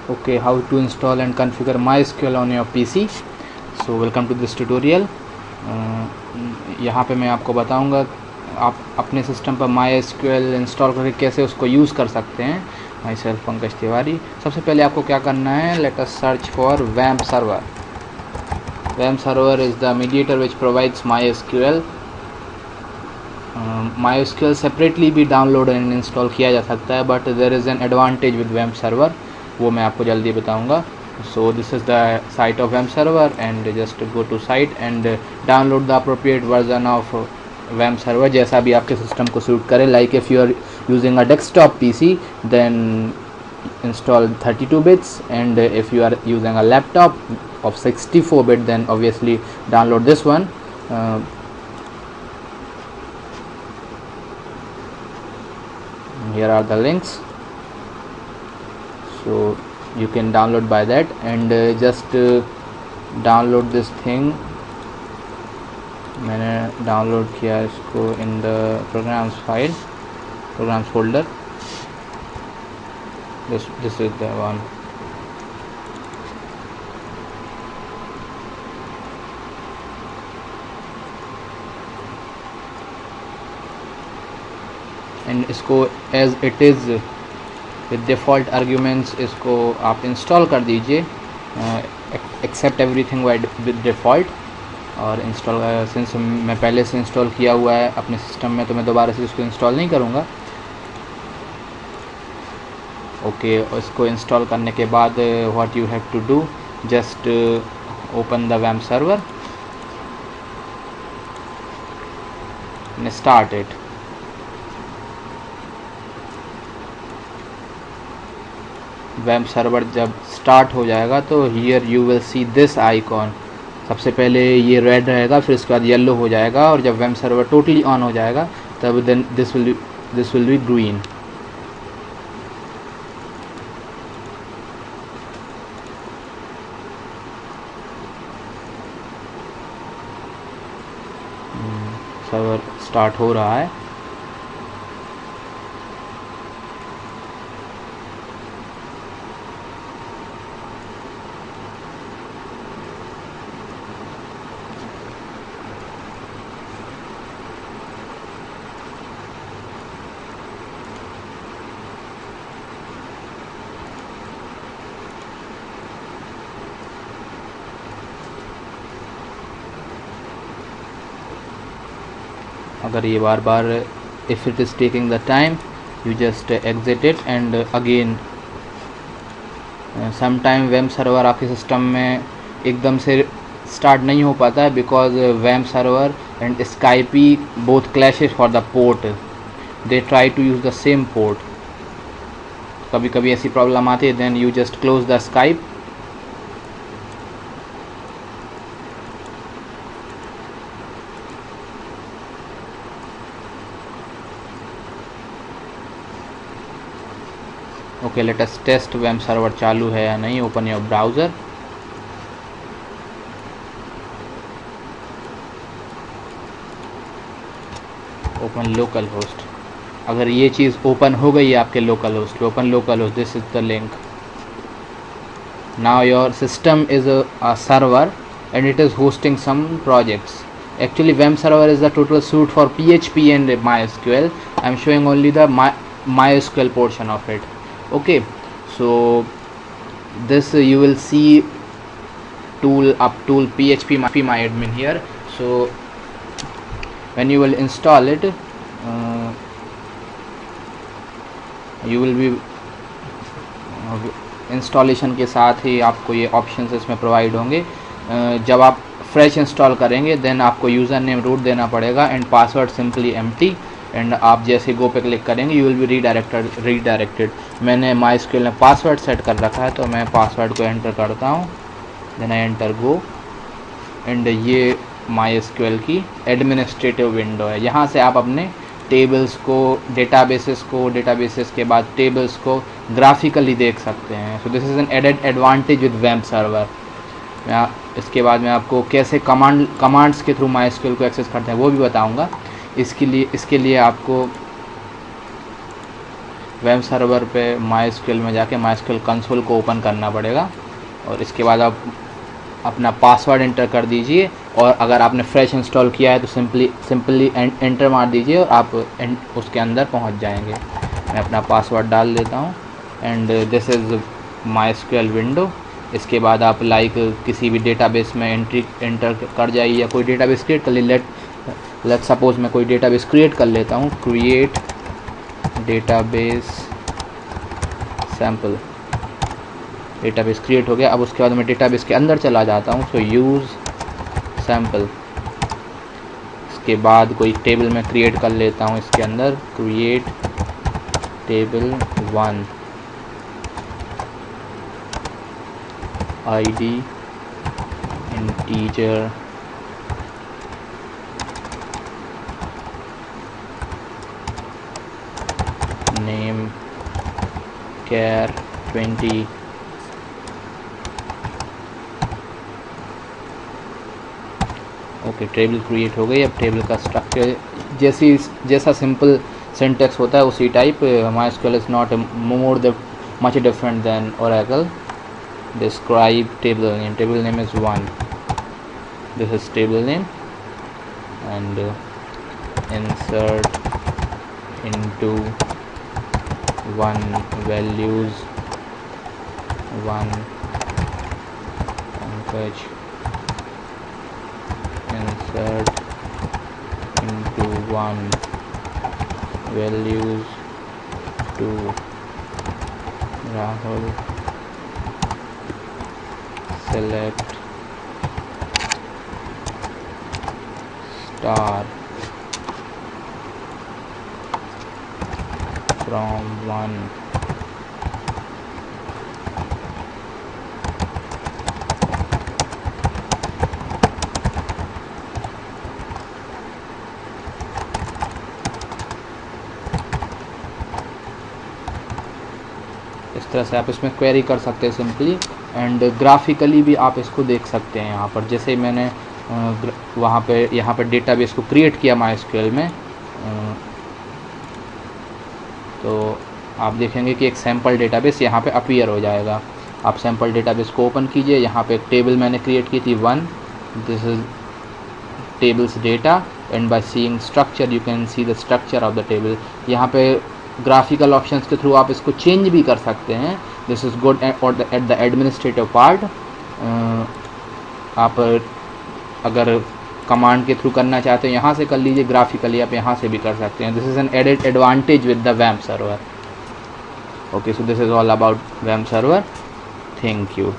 Okay, how to install and configure MySQL on your PC. So welcome to this tutorial. यहाँ पे मैं आपको बताऊंगा आप अपने सिस्टम पर MySQL इंस्टॉल करके कैसे उसको यूज़ कर सकते हैं. My self Pankaj Tiwari. सबसे पहले आपको क्या करना है, let us search for WAMP server. WAMP server is the mediator which provides MySQL. MySQL separately भी डाउनलोड एंड इंस्टॉल किया जा सकता है, but there is an advantage with WAMP server, वो मैं आपको जल्दी बताऊंगा. So this is the site of WAMP server and just go to site and download the appropriate version of WAMP server जैसा भी आपके सिस्टम को सूट करे. Like if you are using a desktop PC then install 32 bits, and if you are using a laptop of 64 bit then obviously download this one. Here are the links, so you can download by that, and just download this thing. मैंने download किया इसको in the programs file, programs folder. This is the one. And इसको as it is with default arguments इसको आप install कर दीजिए, except everything with default. और install since मैं पहले से इंस्टॉल किया हुआ है अपने सिस्टम में, तो मैं दोबारा से इसको इंस्टॉल नहीं करूँगा. ओके, इसको इंस्टॉल करने के बाद what you have to do, just open the WAMP server and start it. WAMP server जब स्टार्ट हो जाएगा तो here you will see this icon. सबसे पहले ये रेड रहेगा, फिर इसके बाद येलो हो जाएगा, और जब WAMP server टोटली ऑन हो जाएगा तब then this will be green. Server start हो रहा है. अगर ये बार बार if it is taking the time you just exit it and again. Some time WAMP server आपके सिस्टम में एकदम से स्टार्ट नहीं हो पाता है, because WAMP server and Skype both clashes for the port. They try to use the same port. कभी कभी ऐसी प्रॉब्लम आती है, then you just close the Skype. Okay, let us test WAMP server चालू है या नहीं. Open your browser. Open local host. अगर ये चीज़ ओपन हो गई है आपके लोकल होस्ट पे, open local host, this is the link. Now your system is a server and it is hosting some projects. Actually WAMP server is the total suite for PHP and MySQL. I am showing only the MySQL portion of it. Okay, so this you will see tool PHP my admin here. So when you will install it, you will be installation के साथ ही आपको ये options इसमें provide होंगे. जब आप fresh install करेंगे then आपको यूज़र नेम रूट देना पड़ेगा and password simply empty. And आप जैसे गो पे क्लिक करेंगे यू विल बी रीडायरेक्टेड. मैंने MySQL में पासवर्ड सेट कर रखा है, तो मैं पासवर्ड को एंटर करता हूँ, then I enter go. And ये MySQL की एडमिनिस्ट्रेटिव विंडो है. यहाँ से आप अपने टेबल्स को, डेटाबेसेस के बाद टेबल्स को ग्राफिकली देख सकते हैं. So this is an added advantage with WAMP server. इसके बाद मैं आपको कैसे कमांड्स के थ्रू MySQL को एक्सेस करते हैं वो भी बताऊंगा. इसके लिए आपको वेब सर्वर पे MySQL में जाके MySQL कंसोल को ओपन करना पड़ेगा और इसके बाद आप अपना पासवर्ड एंटर कर दीजिए और अगर आपने फ्रेश इंस्टॉल किया है तो सिंपली एंटर मार दीजिए और आप उसके अंदर पहुंच जाएंगे। मैं अपना पासवर्ड डाल देता हूं and this is MySQL window. इसके बाद आप किसी भी डेटाबेस में एंटर कर जाइए या कोई डेटाबेस क्रिएट कर लीजिए। लेट सपोज मैं कोई डेटाबेस क्रिएट कर लेता हूँ, create database sample. Database create हो गया। अब उसके बाद मैं डेटाबेस के अंदर चला जाता हूँ, सो यूज़ सैम्पल। इसके बाद कोई टेबल मैं क्रिएट कर लेता हूँ, इसके अंदर create table 1, ID integer, name care 20, okay table create हो गई। अब टेबल का स्ट्रक्चर जैसा सिंपल सिंटैक्स होता है उसी type. MySQL is not more much different than Oracle। Describe table name. Table name is 1. This is table name and insert into 1 values 1 package. Insert into 1 values 2 Rahul. Select star from 1. इस तरह से आप इसमें query कर सकते हैं simply and graphically भी आप इसको देख सकते हैं। यहाँ पर जैसे मैंने यहाँ पे डेटाबेस को क्रिएट किया MySQL में, तो आप देखेंगे कि एक सैम्पल डेटाबेस यहाँ पे अपीयर हो जाएगा। आप सैम्पल डेटाबेस को ओपन कीजिए। यहाँ पे एक टेबल मैंने क्रिएट की थी 1, this is tables data and by seeing structure you can see the structure of the table. यहाँ पे ग्राफिकल ऑप्शंस के थ्रू आप इसको चेंज भी कर सकते हैं। This is good at the administrative part. आप अगर कमांड के थ्रू करना चाहते हैं यहाँ से कर लीजिए, ग्राफिकली आप यहाँ से भी कर सकते हैं। This is an added advantage with the WAMP server. Okay, so this is all about WAMP server. Thank you.